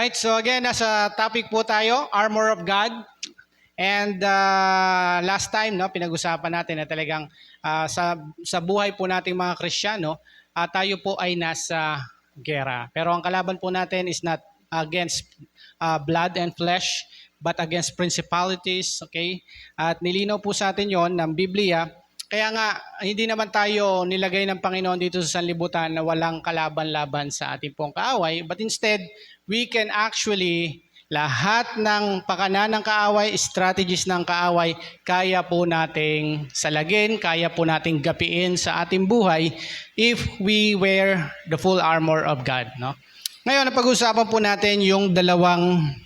Alright, so again, nasa topic po tayo, Armor of God. And last time, no, pinag-usapan natin na talagang sa buhay po nating mga Kristiyano, tayo po ay nasa gera. Pero ang kalaban po natin is not against blood and flesh, but against principalities, okay? At nilinaw po sa atin yon ng Biblia. Kaya nga, hindi naman tayo nilagay ng Panginoon dito sa sanlibutan na walang kalaban-laban sa ating pong kaaway. But instead, we can actually, lahat ng pakanan ng kaaway, strategies ng kaaway, kaya po nating salagin, kaya po nating gapiin sa ating buhay if we wear the full armor of God. No? Ngayon, napag-usapan po natin yung dalawang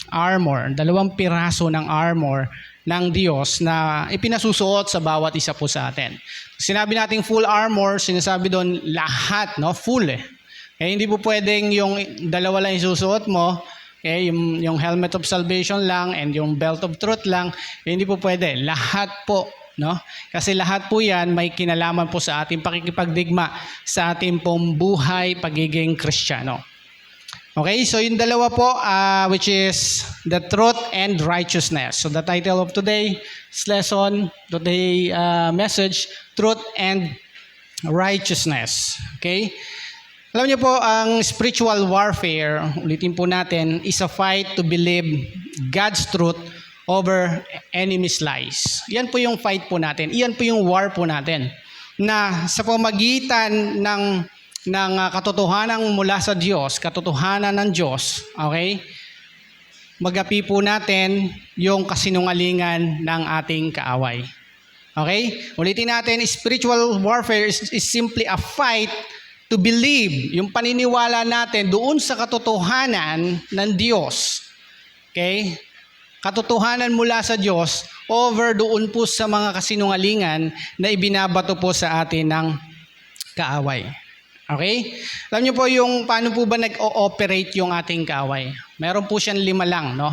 piraso ng armor ng Diyos na ipinasusuot sa bawat isa po sa atin. Sinabi nating full armor, sinasabi doon lahat, no? Full eh. Hindi po pwedeng yung dalawa lang isusuot mo, yung helmet of salvation lang and yung belt of truth lang, hindi po pwede. Lahat po, no? Kasi lahat po yan may kinalaman po sa ating pakikipagdigma sa ating pong buhay pagiging Kristiyano. Okay, so yung dalawa po, which is the truth and righteousness. So the title of today's lesson, today's message, truth and righteousness. Okay? Alam niyo po, ang spiritual warfare, ulitin po natin, is a fight to believe God's truth over enemy's lies. Yan po yung fight po natin. Yan po yung war po natin. Na sa pamagitan ng katotohanan mula sa Diyos, katotohanan ng Diyos, okay? Magapi po natin yung kasinungalingan ng ating kaaway. Okay? Ulitin natin, spiritual warfare is simply a fight to believe, yung paniniwala natin doon sa katotohanan ng Diyos. Okay? Katotohanan mula sa Diyos over doon po sa mga kasinungalingan na ibinabato po sa atin ng kaaway. Okay? Alam niyo po yung paano po ba nag-ooperate yung ating kaaway? Meron po siyang 5 lang, no?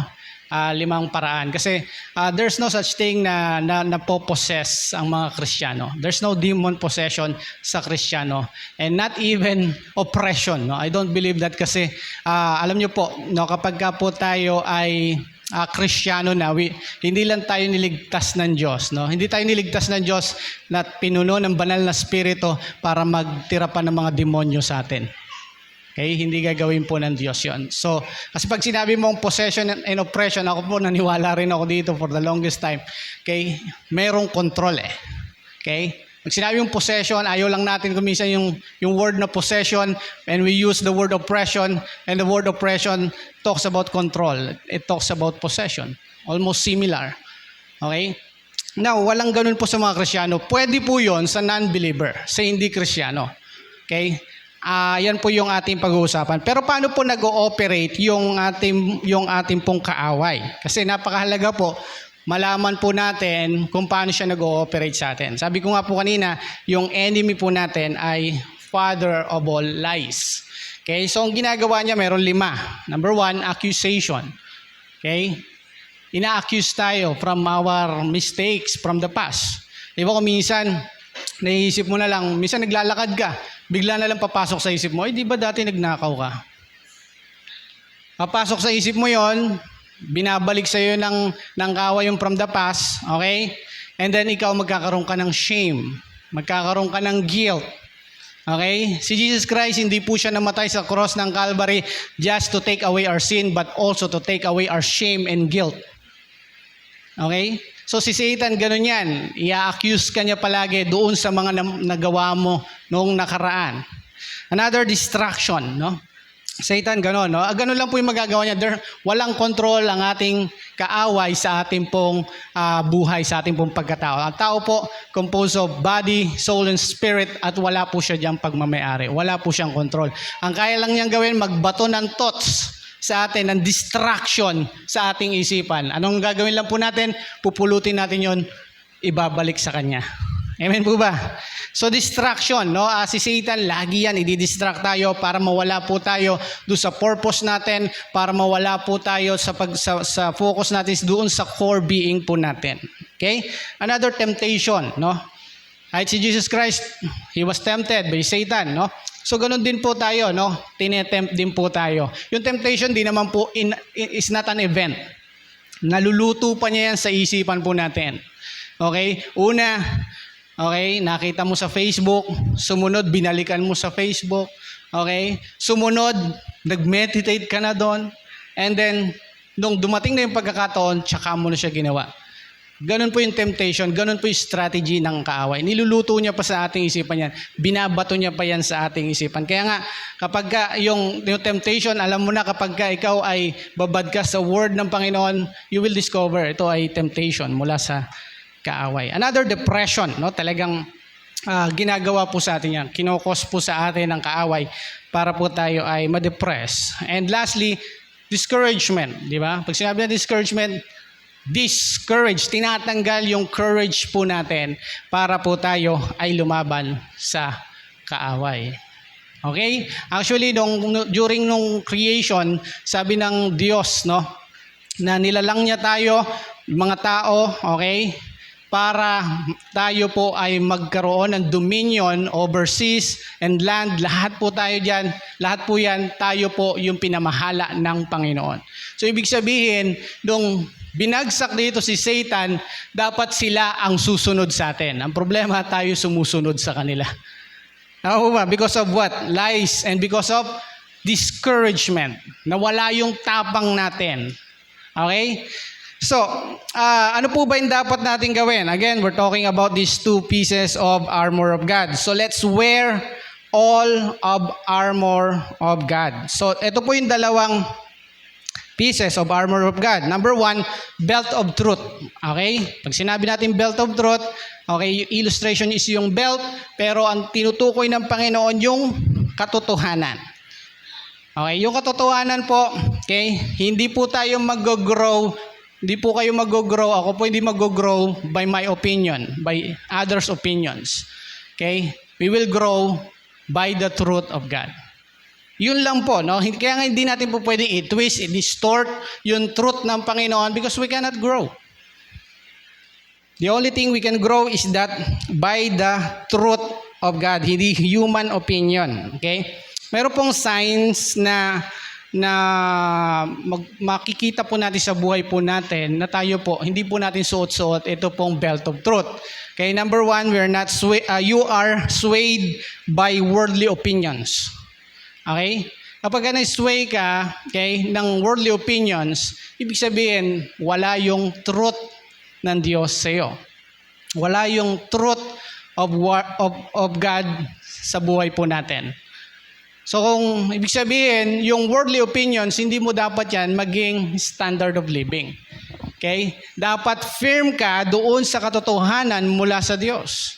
5 paraan. Kasi there's no such thing na napopossess ang mga Kristiyano. There's no demon possession sa Kristiyano. And not even oppression. No? I don't believe that kasi alam niyo po, no, kapag po tayo ay Kristiyano na, hindi lang tayo niligtas ng Diyos. No? Hindi tayo niligtas ng Diyos na pinuno ng banal na spirito para magtira pa ng mga demonyo sa atin. Okay? Hindi gagawin po ng Diyos yon. So, kasi pag sinabi mong possession and oppression, ako po naniwala rin ako dito for the longest time. Okay? Merong control eh. Okay? Pag sinabi yung possession, ayaw lang natin kuminsan yung word na possession, and we use the word oppression, and the word oppression talks about control. It talks about possession. Almost similar. Okay? Now, walang ganun po sa mga Kristiyano. Pwede po yon sa non-believer, sa hindi Kristiyano. Okay? Yan po yung ating pag-uusapan. Pero paano po nag-ooperate yung ating pong kaaway? Kasi napakahalaga po, malaman po natin kung paano siya nag-ooperate sa atin. Sabi ko nga po kanina, yung enemy po natin ay father of all lies. Okay? So, ang ginagawa niya, meron 5. Number 1, accusation. Okay? Ina-accuse tayo from our mistakes from the past. Di ba kung minsan, naiisip mo na lang, minsan naglalakad ka, bigla na lang papasok sa isip mo, di ba dati nagnakaw ka? Papasok sa isip mo yon, binabalik sa iyo ng kaaway yung from the past, okay? And then ikaw magkakaroon ka ng shame, magkakaroon ka ng guilt. Okay? Si Jesus Christ, hindi po siya namatay sa cross ng Calvary just to take away our sin, but also to take away our shame and guilt. Okay? So si Satan, ganun yan. I-accuse ka niya palagi doon sa mga nagawa mo noong nakaraan. Another distraction, no? Satan, gano'n, no? Gano'n lang po yung magagawa niya. Walang control ang ating kaaway sa ating pong buhay, sa ating pong pagkatao. Ang tao po, composed of body, soul, and spirit, at wala po siya diyang pagmamayari. Wala po siyang control. Ang kaya lang niyang gawin, magbato ng thoughts sa atin, ng distraction sa ating isipan. Anong gagawin lang po natin? Pupulutin natin yon, ibabalik sa kanya. Amen po ba? So distraction, no? Si Satan, lagi yan, i-distract tayo para mawala po tayo doon sa purpose natin, para mawala po tayo sa focus natin doon sa core being po natin. Okay? Another temptation, no? Kahit si Jesus Christ, He was tempted by Satan, no? So ganun din po tayo, no? Tinetempt din po tayo. Yung temptation din naman po is not an event. Naluluto pa niya yan sa isipan po natin. Okay? Una, okay, nakita mo sa Facebook, sumunod, binalikan mo sa Facebook, okay? Sumunod, nag-meditate ka na doon, and then, nung dumating na yung pagkakataon, tsaka mo na siya ginawa. Ganun po yung temptation, ganun po yung strategy ng kaaway. Niluluto niya pa sa ating isipan yan. Binabato niya pa yan sa ating isipan. Kaya nga, kapag ka yung temptation, alam mo na kapag ka ikaw ay babad ka sa word ng Panginoon, you will discover ito ay temptation mula sa kaaway. Another depression, no? Talagang ginagawa po sa atin yan. Kinokos po sa atin ng kaaway para po tayo ay ma-depress. And lastly, discouragement, di ba? Pag sinabi na discouragement, discourage, tinatanggal yung courage po natin para po tayo ay lumaban sa kaaway. Okay? Actually, during nung creation, sabi ng Diyos, no, na nilalang niya tayo, mga tao, okay, para tayo po ay magkaroon ng dominion over seas and land. Lahat po tayo dyan, lahat po yan, tayo po yung pinamahala ng Panginoon. So, ibig sabihin, nung binagsak dito si Satan, dapat sila ang susunod sa atin. Ang problema, tayo sumusunod sa kanila. Because of what? Lies and because of discouragement. Nawala yung tapang natin. Okay? So, ano po ba yung dapat natin gawin? Again, we're talking about these two pieces of armor of God. So, let's wear all of armor of God. So, ito po yung dalawang pieces of armor of God. Number one, belt of truth. Okay? Pag sinabi natin belt of truth, okay, yung illustration is yung belt, pero ang tinutukoy ng Panginoon yung katotohanan. Okay, yung katotohanan po, okay, hindi po tayo mag-grow, hindi po kayo mag-grow, ako po hindi mag-grow by my opinion, by others' opinions. Okay? We will grow by the truth of God. Yun lang po, no? Kaya nga hindi natin po pwedeng i-twist, i-distort yung truth ng Panginoon because we cannot grow. The only thing we can grow is that by the truth of God, hindi human opinion. Okay? Meron pong signs na makikita po natin sa buhay po natin na tayo po, hindi po natin suot-suot ito pong belt of truth. Okay, number one, you are swayed by worldly opinions. Okay? Kapag na-sway ka, okay, ng worldly opinions, ibig sabihin, wala yung truth ng Diyos sa iyo. Wala yung truth of God sa buhay po natin. So kung ibig sabihin, yung worldly opinions, hindi mo dapat yan maging standard of living. Okay? Dapat firm ka doon sa katotohanan mula sa Diyos.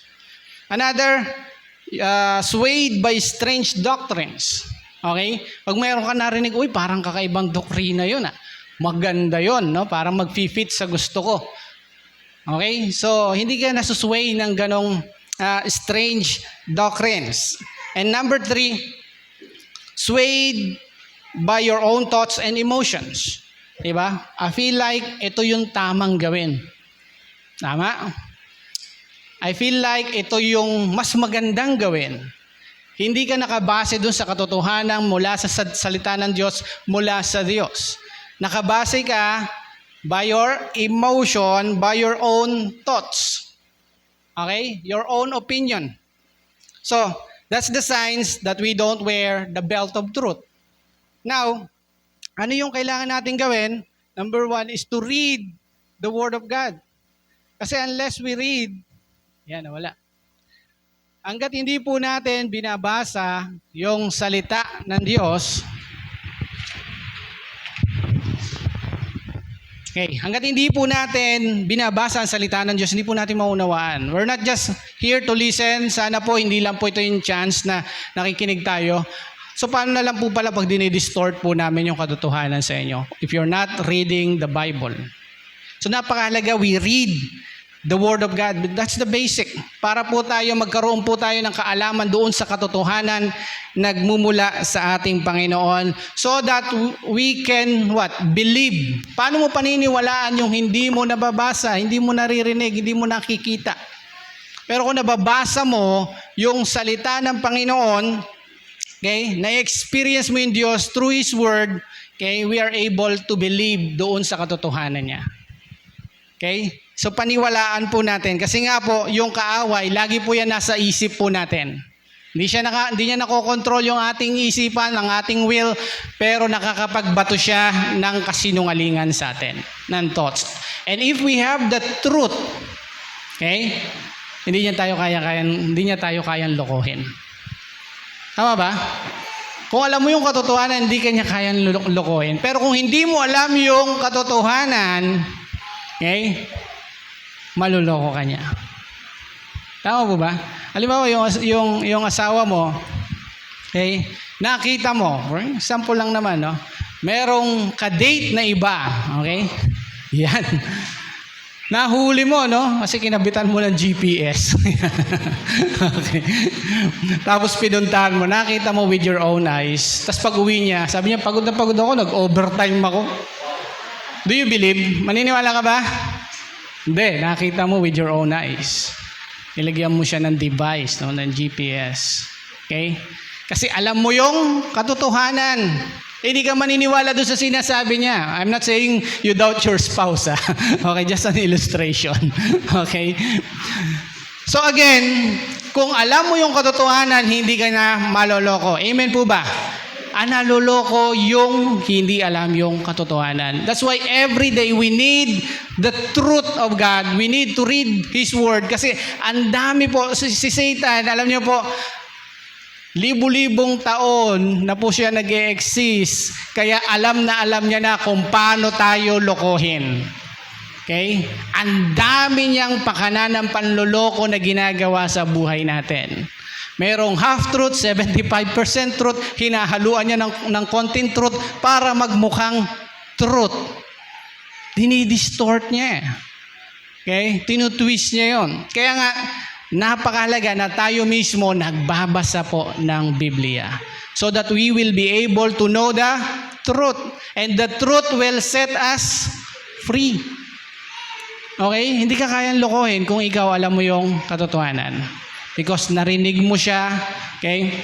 Another, swayed by strange doctrines. Okay? Pag mayroon ka narinig, uy, parang kakaibang doktrina yun. Maganda yun, no? Parang mag-fit sa gusto ko. Okay? So, hindi ka nasusway ng ganong strange doctrines. And number three, swayed by your own thoughts and emotions. Diba? I feel like ito yung tamang gawin. Tama? I feel like ito yung mas magandang gawin. Hindi ka nakabase dun sa katotohanan mula sa salita ng Diyos, mula sa Diyos. Nakabase ka by your emotion, by your own thoughts. Okay? Your own opinion. So, that's the signs that we don't wear the belt of truth. Now, ano yung kailangan natin gawin? Number one is to read the Word of God. Kasi unless we read, yan, wala. Hanggat hindi po natin binabasa yung salita ng Diyos, okay, hanggat hindi po natin binabasa ang salita ng Diyos, hindi po natin maunawaan. We're not just here to listen. Sana po, hindi lang po ito yung chance na nakikinig tayo. So, paano na lang po pala pag dinidistort po namin yung katotohanan sa inyo? If you're not reading the Bible. So, napakahalaga, we read the Word of God. That's the basic. Para po tayo, magkaroon po tayo ng kaalaman doon sa katotohanan nagmumula sa ating Panginoon so that we can believe. Paano mo paniniwalaan yung hindi mo nababasa, hindi mo naririnig, hindi mo nakikita? Pero kung nababasa mo yung salita ng Panginoon, okay, na-experience mo yung Diyos through His Word, okay, we are able to believe doon sa katotohanan niya. Okay? So paniwalaan po natin. Kasi nga po, yung kaaway, lagi po yan nasa isip po natin. Hindi niya nakokontrol yung ating isipan, ang ating will, pero nakakapagbato siya ng kasinungalingan sa atin, ng thoughts. And if we have the truth, okay, hindi niya tayo kayang lokohin. Tama ba? Kung alam mo yung katotohanan, hindi kanya kayang lokohin. Pero kung hindi mo alam yung katotohanan, okay, maluloko ka niya. Tama po ba? Halimbawa, yung asawa mo, okay, nakita mo, sample lang naman, no? Merong ka-date na iba, okay? Yan. Nahuli mo, no? Kasi kinabitan mo ng GPS. Okay. Tapos pinuntahan mo, nakita mo with your own eyes. Tapos pag uwi niya, sabi niya, pagod na pagod ako, nag-overtime ako. Do you believe? Maniniwala ka ba? Hindi, nakita mo with your own eyes. Nilagyan mo siya ng device, no, ng GPS. Okay? Kasi alam mo yung katotohanan. Hindi ka maniniwala doon sa sinasabi niya. I'm not saying you doubt your spouse. Okay, just an illustration. Okay? So again, kung alam mo yung katotohanan, hindi ka na maloloko. Amen po ba? Naloloko yung hindi alam yung katotohanan. That's why every day we need the truth of God. We need to read His Word. Kasi ang dami po, si Satan, alam niyo po, libu-libong taon na po siya nag-e-exist. Kaya alam niya na kung paano tayo lokohin. Okay? Ang dami niyang pakana ng panloloko na ginagawa sa buhay natin. Merong half-truth, 75% truth, hinahaluan niya ng konting truth para magmukhang truth. Dinidistort niya. Okay? Tinutwist niya yon. Kaya nga, napakahalaga na tayo mismo nagbabasa po ng Biblia so that we will be able to know the truth. And the truth will set us free. Okay? Hindi ka kayang lokohin kung ikaw alam mo yung katotohanan. Because narinig mo siya. Okay?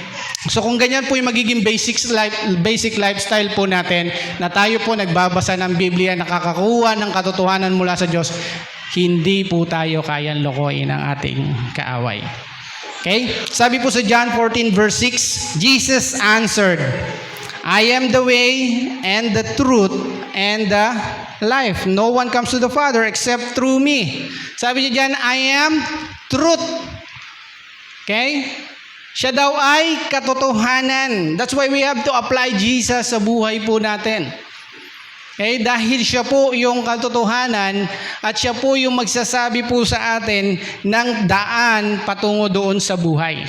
So kung ganyan po yung magiging basic lifestyle po natin, na tayo po nagbabasa ng Biblia, nakakakuha ng katotohanan mula sa Diyos, hindi po tayo kayang lokohin ang ating kaaway. Okay? Sabi po sa John 14 verse 6, Jesus answered, I am the way and the truth and the life. No one comes to the Father except through me. Sabi niya dyan, I am truth. Okay? Siya daw ay katotohanan. That's why we have to apply Jesus sa buhay po natin. Okay? Dahil siya po yung katotohanan at siya po yung magsasabi po sa atin ng daan patungo doon sa buhay.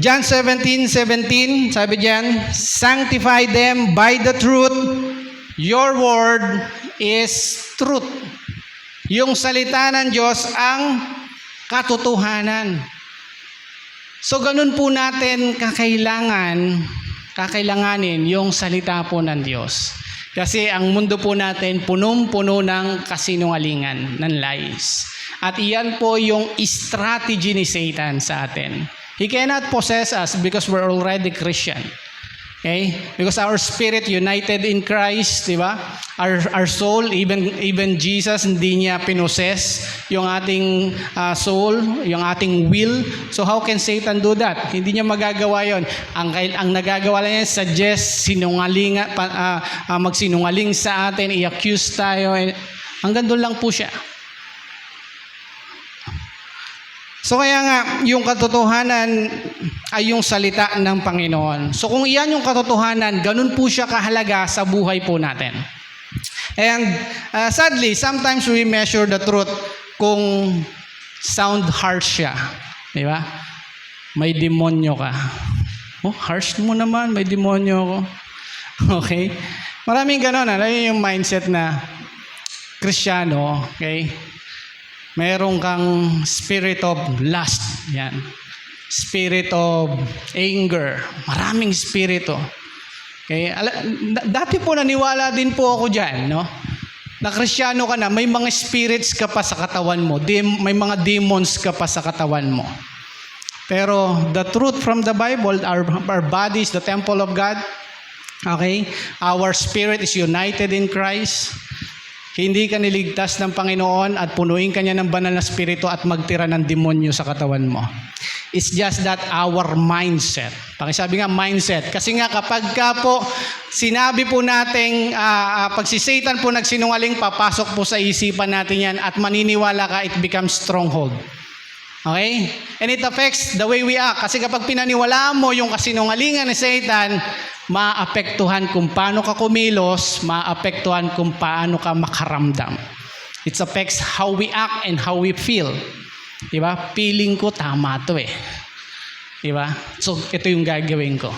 John 17:17, sabi diyan, sanctify them by the truth. Your word is truth. Yung salita ng Diyos ang katotohanan. So ganun po natin kakailanganin yung salita po ng Diyos. Kasi ang mundo po natin punong-puno ng kasinungalingan, ng lies. At iyan po yung strategy ni Satan sa atin. He cannot possess us because we're already Christian. Okay? Because our spirit united in Christ, di ba? Our soul, even Jesus, hindi niya pinoses yung ating soul, yung ating will. So how can Satan do that? Hindi niya magagawa yon. Ang nagagawa lang niya, suggest, magsinungaling sa atin, i-accuse tayo. Hanggang doon lang po siya. So kaya nga, yung katotohanan ay yung salita ng Panginoon. So kung iyan yung katotohanan, ganun po siya kahalaga sa buhay po natin. And sadly, sometimes we measure the truth kung sound harsh siya. Di ba? May demonyo ka. Oh, harsh mo naman, may demonyo ako. Okay? Maraming ganun. Yung mindset na Kristiyano, okay? Meron kang spirit of lust. Yan. Spirit of anger. Maraming spirito. Okay? Dati po naniwala din po ako dyan, no? na Kristiyano ka na, may mga spirits ka pa sa katawan mo. May mga demons ka pa sa katawan mo. Pero the truth from the Bible, our body is the temple of God. Okay? Our spirit is united in Christ. Hindi ka niligtas ng Panginoon at punuin ka niya ng banal na spirito at magtira ng demonyo sa katawan mo. It's just that our mindset. Pakisabi nga mindset. Kasi nga kapag ka po sinabi po nating pag si Satan po nagsinungaling, papasok po sa isipan natin yan at maniniwala ka, it becomes stronghold. Okay? And it affects the way we act. Kasi kapag pinaniwalaan mo yung kasinungalingan ni Satan, maapektuhan kung paano ka kumilos, maapektuhan kung paano ka makaramdam. It affects how we act and how we feel. Diba? Feeling ko tama to eh. Diba? So, ito yung gagawin ko.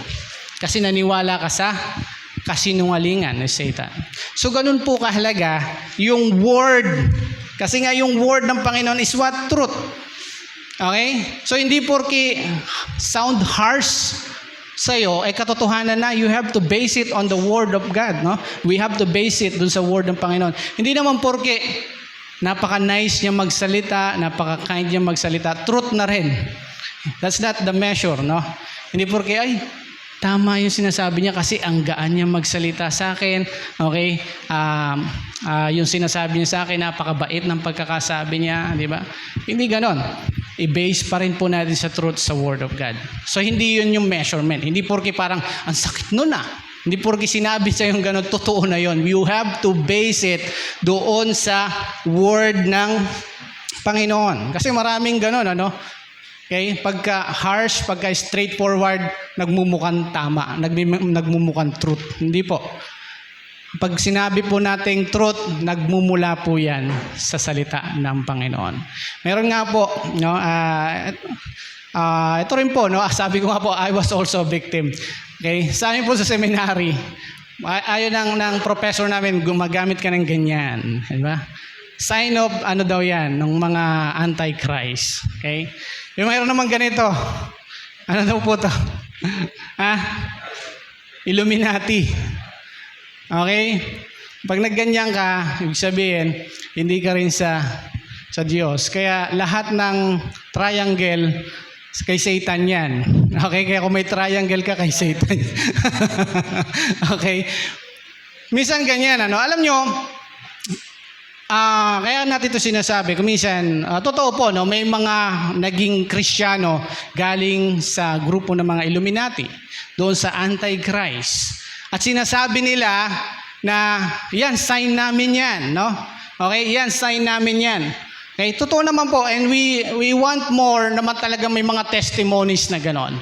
Kasi naniwala ka sa kasinungalingan ni Satan. So, ganun po kahalaga yung word. Kasi nga yung word ng Panginoon is what? Truth. Okay? So, hindi porke sound harsh sa'yo, ay katotohanan na. You have to base it on the Word of God. No? We have to base it dun sa Word ng Panginoon. Hindi naman porke napaka-nice niya magsalita, napaka-kind niya magsalita, truth na rin. That's not the measure. No? Hindi porke, ay, tama yung sinasabi niya kasi ang gaan niya magsalita sa akin. Okay? Yung sinasabi niya sa akin, napakabait ng pagkakasabi niya. Di ba? Hindi ganon. I-base pa rin po natin sa truth sa Word of God. So, hindi yun yung measurement. Hindi porke parang, ang sakit nun ah. Hindi porke sinabi sa yung gano'n, totoo na yun. You have to base it doon sa Word ng Panginoon. Kasi maraming gano'n, ano? Okay? Pagka harsh, pagka straightforward, nagmumukhang tama, nagmumukhang truth. Hindi po. Pag sinabi po nating truth, nagmumula po yan sa salita ng Panginoon. Meron nga po, no, ito rin po, no, sabi ko nga po, I was also a victim. Okay? Sa amin po sa seminary, ayaw ng professor namin, gumagamit ka ng ganyan. Diba? Sign of, ano daw yan, ng mga antichrist. Okay? Yung mayroon naman ganito, ano daw po to? Illuminati. Okay? Pag nagganyan ka, ibig sabihin, hindi ka rin sa Diyos. Kaya lahat ng triangle, kay Satan yan. Okay? Kaya kung may triangle ka, kay Satan. Okay? Minsan ganyan, ano? Alam nyo, kaya natin ito sinasabi, kung minsan, totoo po, no? May mga naging Kristiyano galing sa grupo ng mga Illuminati, doon sa Antichrist. At sinasabi nila na, yan, sign namin yan, no? Okay, yan, sign namin yan. Okay, totoo naman po, and we want more naman talaga may mga testimonies na ganon.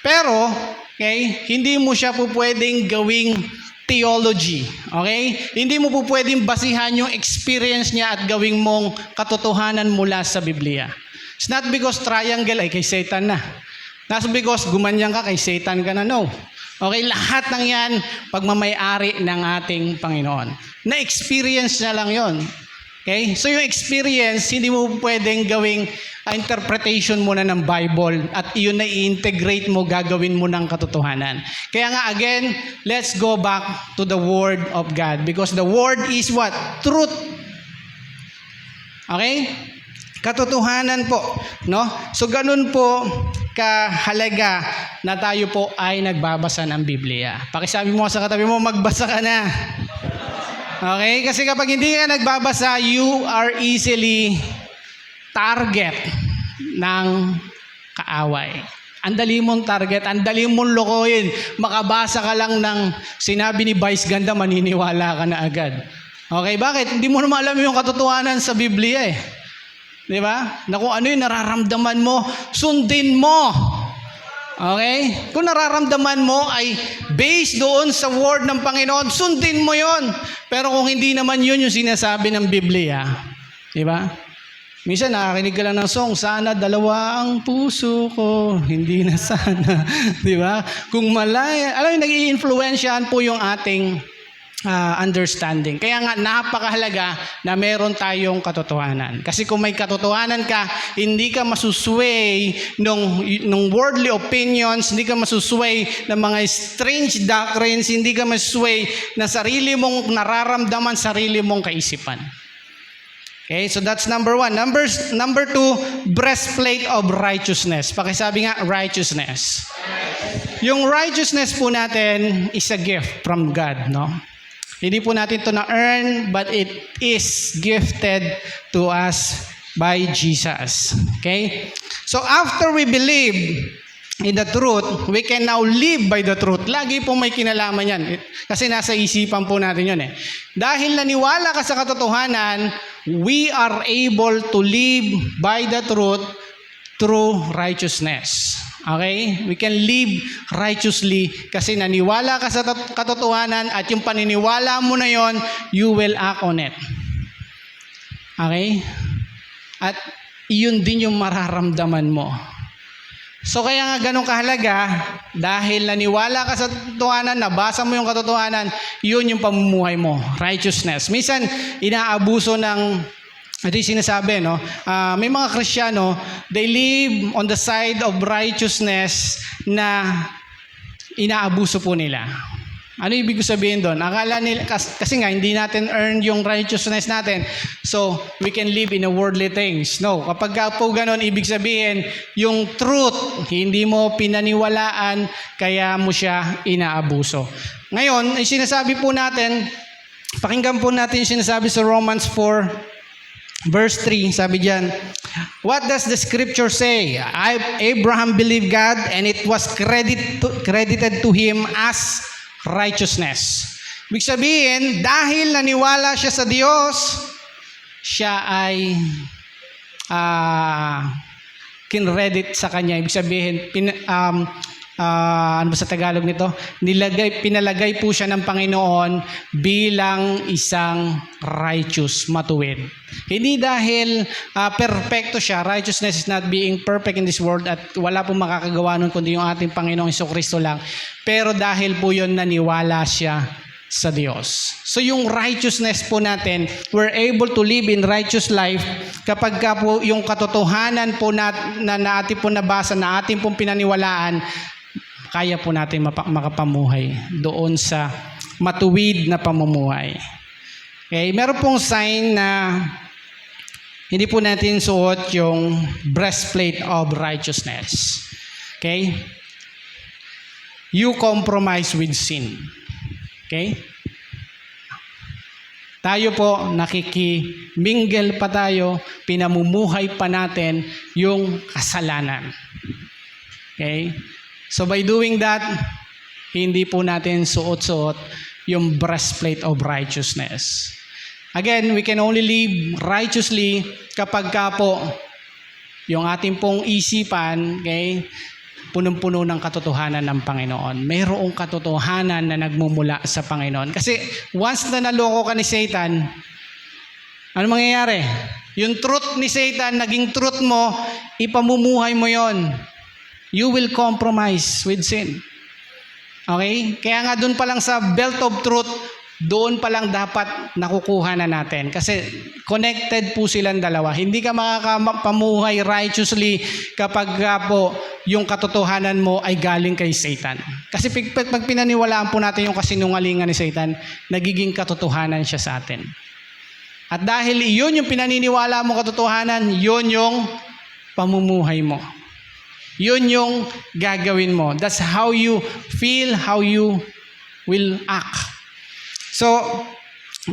Pero, okay, hindi mo siya po pwedeng gawing theology. Okay? Hindi mo po pwedeng basihan yung experience niya at gawing mong katotohanan mula sa Biblia. It's not because triangle ay kay Satan na. Not because gumanyan ka, kay Satan ka na, no. Okay, lahat ng yan, pagmamayari ng ating Panginoon. Na-experience na lang yon. Okay? So yung experience, hindi mo pwedeng gawing interpretation mo na ng Bible at iyon na i-integrate mo, gagawin mo ng katotohanan. Kaya nga again, let's go back to the Word of God because the Word is what? Truth. Okay? Katotohanan po, no? So ganun po kahalaga na tayo po ay nagbabasa ng Biblia. Pakisabi mo sa katabi mo, magbasa ka na. Okay? Kasi kapag hindi ka nagbabasa, you are easily target ng kaaway. Ang dali mong target, ang dali mong lokohin. Makabasa ka lang ng sinabi ni Vice Ganda, maniniwala ka na agad. Okay, bakit? Hindi mo naman alam yung katotohanan sa Biblia eh. Di ba? Na kung ano yung nararamdaman mo, sundin mo. Okay? Kung nararamdaman mo ay based doon sa word ng Panginoon, sundin mo yon. Pero kung hindi naman yun yung sinasabi ng Biblia, di ba? Minsan nakakinig ka lang ng song, sana dalawa ang puso ko, hindi na sana. Di ba? Kung malaya, alam mo, nag-i-influensyahan po yung ating understanding. Kaya nga napakahalaga na meron tayong katotohanan. Kasi kung may katotohanan ka, hindi ka masusway nung worldly opinions, hindi ka masusway ng mga strange doctrines, hindi ka masusway na sarili mong nararamdaman, sarili mong kaisipan. Okay, so that's number 1. Number 2, breastplate of righteousness. Pakisabi nga, righteousness. Yung righteousness po natin is a gift from God, no? Hindi po natin ito na-earn, but it is gifted to us by Jesus. Okay? So after we believe in the truth, we can now live by the truth. Lagi po may kinalaman yan. Kasi nasa isipan po natin yun eh. Dahil naniwala ka sa katotohanan, we are able to live by the truth through righteousness. Okay? We can live righteously kasi naniwala ka sa katotohanan at yung paniniwala mo na yon, you will act on it. Okay? At iyon din yung mararamdaman mo. So kaya nga ganun kahalaga, dahil naniwala ka sa katotohanan, nabasa mo yung katotohanan, yun yung pamumuhay mo, righteousness. Minsan, inaabuso ng ito yung sinasabi, no? May mga Kristiyano, they live on the side of righteousness na inaabuso po nila. Ano ibig sabihin doon? Akala nila, kasi nga, hindi natin earn yung righteousness natin. So, we can live in a worldly things. No, kapag po ganun, ibig sabihin, yung truth, hindi mo pinaniwalaan, kaya mo siya inaabuso. Ngayon, yung sinasabi po natin, pakinggan po natin yung sinasabi sa Romans 4, Verse 3, sabi diyan, what does the scripture say? Abraham believed God and it was credited to him as righteousness. Ibig sabihin, dahil naniwala siya sa Diyos, siya ay kinredit sa kanya. Ibig sabihin, ano ba sa Tagalog nito? Pinalagay po siya ng Panginoon bilang isang righteous, matuwid. Hindi dahil perfecto siya, righteousness is not being perfect in this world at wala pong makakagawa nun kundi yung ating Panginoong Jesucristo lang. Pero dahil po yun naniwala siya sa Diyos. So yung righteousness po natin, we're able to live in righteous life kapag ka po yung katotohanan po na ating po nabasa, na ating pong pinaniwalaan, kaya po natin makapamuhay doon sa matuwid na pamumuhay. Okay, meron pong sign na hindi po natin suot yung breastplate of righteousness. Okay? You compromise with sin. Okay? Tayo po, nakikimingle pa tayo, pinamumuhay pa natin yung kasalanan. Okay? So by doing that, hindi po natin suot-suot yung breastplate of righteousness. Again, we can only live righteously kapag ka po yung ating pong isipan, okay, punong-puno ng katotohanan ng Panginoon. Mayroong katotohanan na nagmumula sa Panginoon. Kasi once na naloko ka ni Satan, ano mangyayari? Yung truth ni Satan, naging truth mo, ipamumuhay mo yon. You will compromise with sin. Okay? Kaya nga doon pa lang sa belt of truth, doon pa lang dapat nakukuha na natin. Kasi connected po silang dalawa. Hindi ka makakapamuhay righteously kapag po yung katotohanan mo ay galing kay Satan. Kasi pag pinaniwalaan po natin yung kasinungalingan ni Satan, nagiging katotohanan siya sa atin. At dahil iyon yung pinaniniwala mo katotohanan, yun yung pamumuhay mo. Yun yung gagawin mo. That's how you feel, how you will act. So,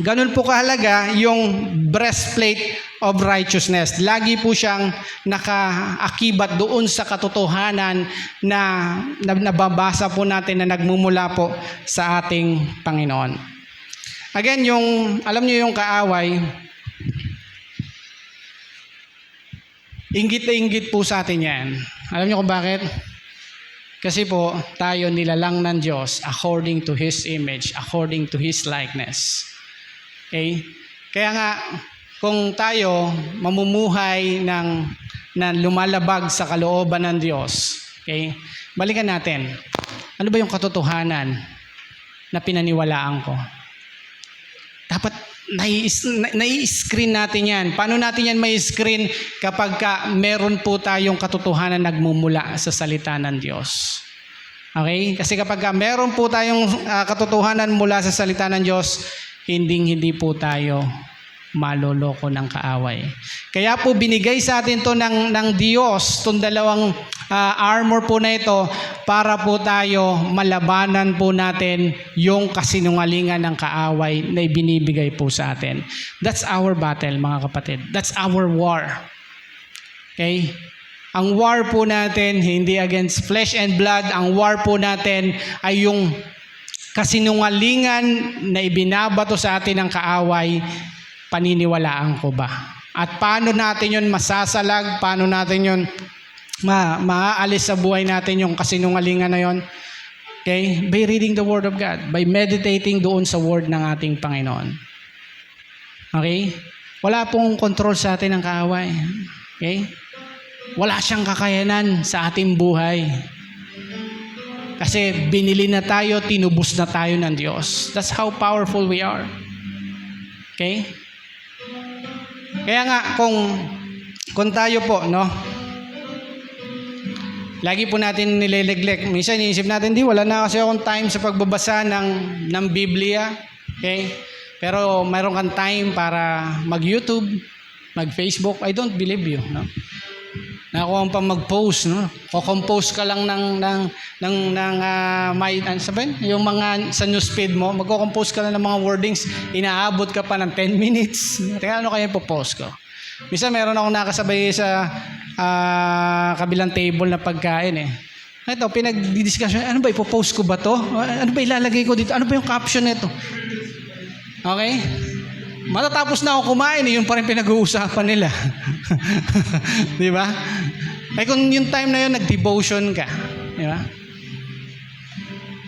ganun po kahalaga yung breastplate of righteousness. Lagi po siyang nakaakibat doon sa katotohanan na nababasa po natin na nagmumula po sa ating Panginoon. Again, alam niyo yung kaaway, inggit na inggit po sa atin yan. Alam niyo kung bakit? Kasi po, tayo nilalang ng Diyos according to His image, according to His likeness. Okay? Kaya nga, kung tayo mamumuhay na lumalabag sa kalooban ng Diyos, okay? Balikan natin. Ano ba yung katotohanan na pinaniwalaan ko? Dapat nai-screen natin yan. Paano natin yan mai-screen? Kapag meron po tayong katotohanan nagmumula sa salita ng Diyos. Okay? Kasi kapag meron po tayong katotohanan mula sa salita ng Diyos, hindi po tayo maloloko ng kaaway. Kaya po binigay sa atin to ng Diyos, itong dalawang armor po na ito, para po tayo malabanan po natin yung kasinungalingan ng kaaway na ibinibigay po sa atin. That's our battle, mga kapatid. That's our war. Okay? Ang war po natin, hindi against flesh and blood. Ang war po natin ay yung kasinungalingan na ibinabato sa atin ng kaaway. Paniniwalaan ko ba? At paano natin yun masasalag? Paano natin yun maaalis sa buhay natin yung kasinungalingan na yun? Okay? By reading the Word of God. By meditating doon sa Word ng ating Panginoon. Okay? Wala pong control sa atin ng kaaway. Okay? Wala siyang kakayanan sa ating buhay. Kasi binili na tayo, tinubos na tayo ng Diyos. That's how powerful we are. Okay? Kaya nga, kung tayo po, no? Lagi po natin nileneglect. Minsan iniisip natin, wala na kasi akong time sa pagbabasa ng Biblia. Okay? Pero mayroon kang time para mag-YouTube, mag-Facebook. I don't believe you, no? Nakuha pa mag-post, no? Ko-compose ka lang yung mga sa newsfeed mo, magko-compose ka lang ng mga wordings, inaabot ka pa ng 10 minutes. Teka, ano kaya po-post ko? Minsan meron akong nakasabay sa kabilang table na pagkain eh. Ito, pinag-discussion, ano ba ipo-post ko ba to? Ano ba ilalagay ko dito? Ano ba yung caption nito? Okay? Matatapos na ako kumain, yun pa rin pinag-uusapan nila. Di ba? Ay kung yung time na yun, nag-devotion ka. Di ba?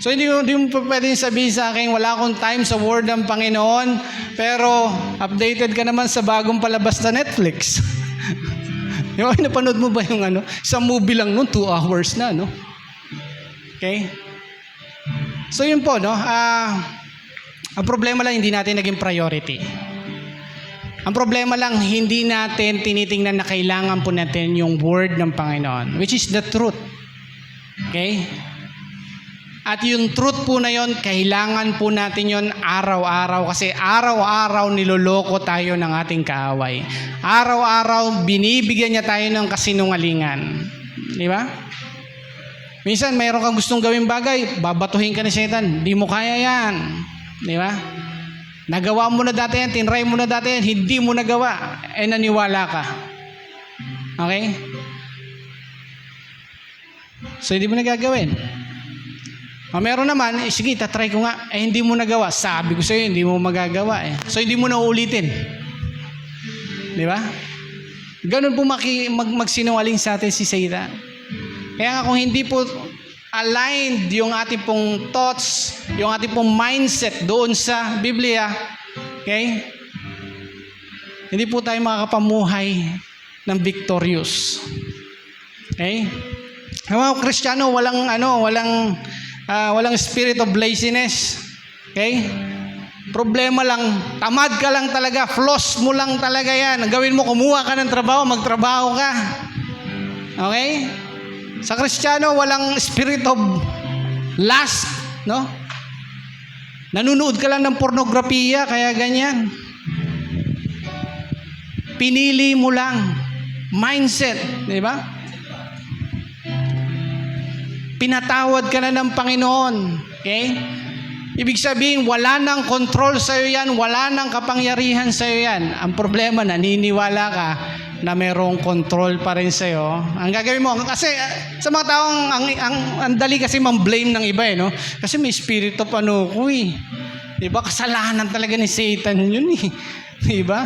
So hindi mo pwedeng sabihin sa akin, wala akong time sa word ng Panginoon, pero updated ka naman sa bagong palabas na Netflix. Di ba? Napanood mo ba yung sa movie lang nun, 2 hours na, no? Okay? So yun po, no? Ang problema lang, hindi natin naging priority. Ang problema lang, hindi natin tinitingnan na kailangan po natin yung word ng Panginoon, which is the truth. Okay? At yung truth po na yon, kailangan po natin yon araw-araw kasi araw-araw niloloko tayo ng ating kaaway. Araw-araw binibigyan niya tayo ng kasinungalingan. Di ba? Minsan mayroon kang gustong gawing bagay, babatuhin ka ni Satan, di mo kaya yan. Di ba? Nagawa mo na dati yan, tinry mo na dati yan, hindi mo nagawa, naniwala ka. Okay? So, hindi mo na gagawin. Meron naman, sige, tatry ko nga, hindi mo nagawa. Sabi ko sa'yo, hindi mo magagawa eh. So, hindi mo na uulitin. Di ba? Ganun po magsinungaling sa atin si Satan. Kaya nga kung hindi po aligned yung ating pong thoughts, yung ating pong mindset doon sa Biblia, okay? Hindi po tayo makakapamuhay ng victorious. Okay? Ang mga Kristiyano, walang spirit of laziness. Okay? Problema lang, tamad ka lang talaga, flaws mo lang talaga yan. Ang gawin mo, kumuha ka ng trabaho, magtrabaho ka. Okay? Sa Kristiyano, walang spirit of lust, no? Nanunood ka lang ng pornografiya, kaya ganyan. Pinili mo lang. Mindset, di ba? Pinatawad ka na ng Panginoon. Okay? Ibig sabihin, wala nang control sa'yo yan, wala nang kapangyarihan sa'yo yan. Ang problema, naniniwala ka na mayroong control pa rin sa'yo. Ang gagawin mo, kasi sa mga taong, ang dali kasi mam-blame ng iba, no? Kasi may spirit of Diba? Kasalanan talaga ni Satan yun, eh. Diba?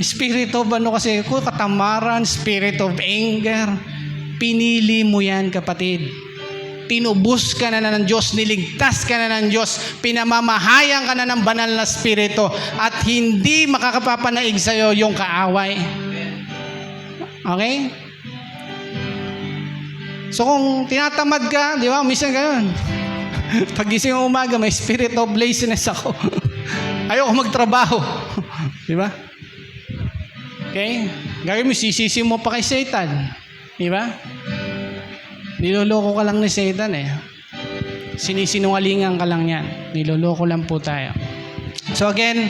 Spirit of kasi, katamaran, spirit of anger. Pinili mo yan, kapatid. Tinubos ka na ng Diyos, niligtas ka na ng Diyos, pinamamahayan ka na ng banal na spirito, at hindi makakapapanaig sa'yo yung kaaway. Okay? So kung tinatamad ka, di ba, minsan ganun. Pagising mo umaga, may spirit of laziness ako. Ayoko magtrabaho. Di ba? Okay? Gagawin mo, sisisi mo pa kay Satan. Di ba? Niloloko ka lang ni Satan eh. Sinisinungalingan ka lang yan. Niloloko lang po tayo. So again,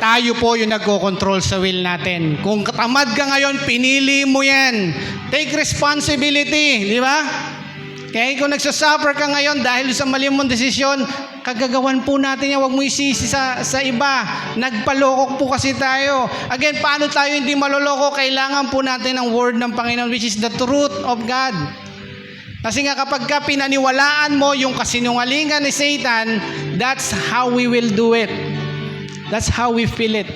tayo po yung nagko-control sa will natin. Kung tamad ka ngayon, pinili mo yan. Take responsibility. Di ba? Okay? Kung nagsasuffer ka ngayon dahil sa mali mong desisyon, kagagawan po natin yan. Huwag mo isisi sa iba. Nagpalokok po kasi tayo. Again, paano tayo hindi maloloko? Kailangan po natin ang word ng Panginoon, which is the truth of God. Kasi nga kapag ka pinaniwalaan mo yung kasinungalingan ni Satan, that's how we will do it. That's how we feel it.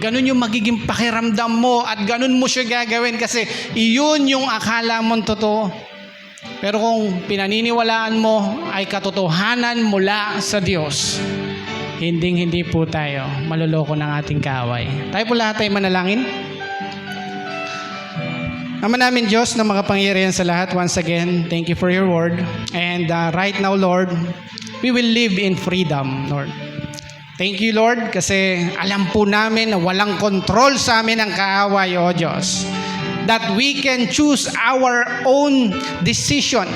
Ganun yung magiging pakiramdam mo at ganun mo siya gagawin kasi iyon yung akala mong totoo. Pero kung pinaniniwalaan mo ay katotohanan mula sa Diyos, hindi po tayo maluloko ng ating kaaway. Tayo po lahat ay manalangin. Ama namin Diyos na makapangyarihan sa lahat, once again, thank you for your word. And right now, Lord, we will live in freedom, Lord. Thank you, Lord, kasi alam po namin na walang control sa amin ang kaaway, O Diyos. That we can choose our own decision.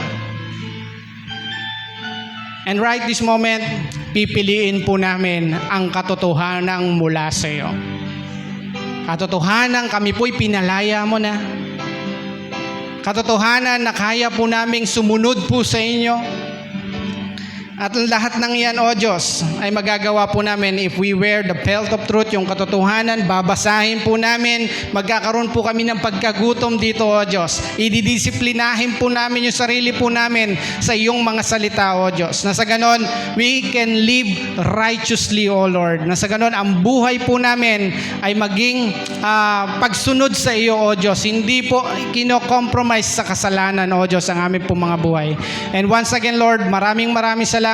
And right this moment, pipiliin po namin ang katotohanan mula sa iyo. Katotohanan, kami po'y pinalaya mo na. Katotohanan na kaya po naming sumunod po sa inyo. At lahat ng yan, O Diyos, ay magagawa po namin if we wear the belt of truth, yung katotohanan, babasahin po namin, magkakaroon po kami ng pagkagutom dito, O Diyos. Ididisiplinahin po namin yung sarili po namin sa iyong mga salita, O Diyos. Na sa ganon, we can live righteously, O Lord. Na sa ganon, ang buhay po namin ay maging pagsunod sa iyo, O Diyos. Hindi po kino-compromise sa kasalanan, O Diyos, ang aming po mga buhay. And once again, Lord, maraming salamat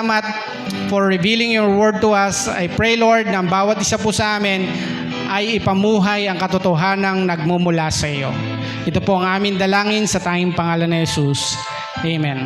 for revealing your word to us. I pray, Lord, na ang bawat isa po sa amin ay ipamuhay ang katotohanang nagmumula sa iyo. Ito po ang aming dalangin sa tanging pangalan ni Jesus. Amen.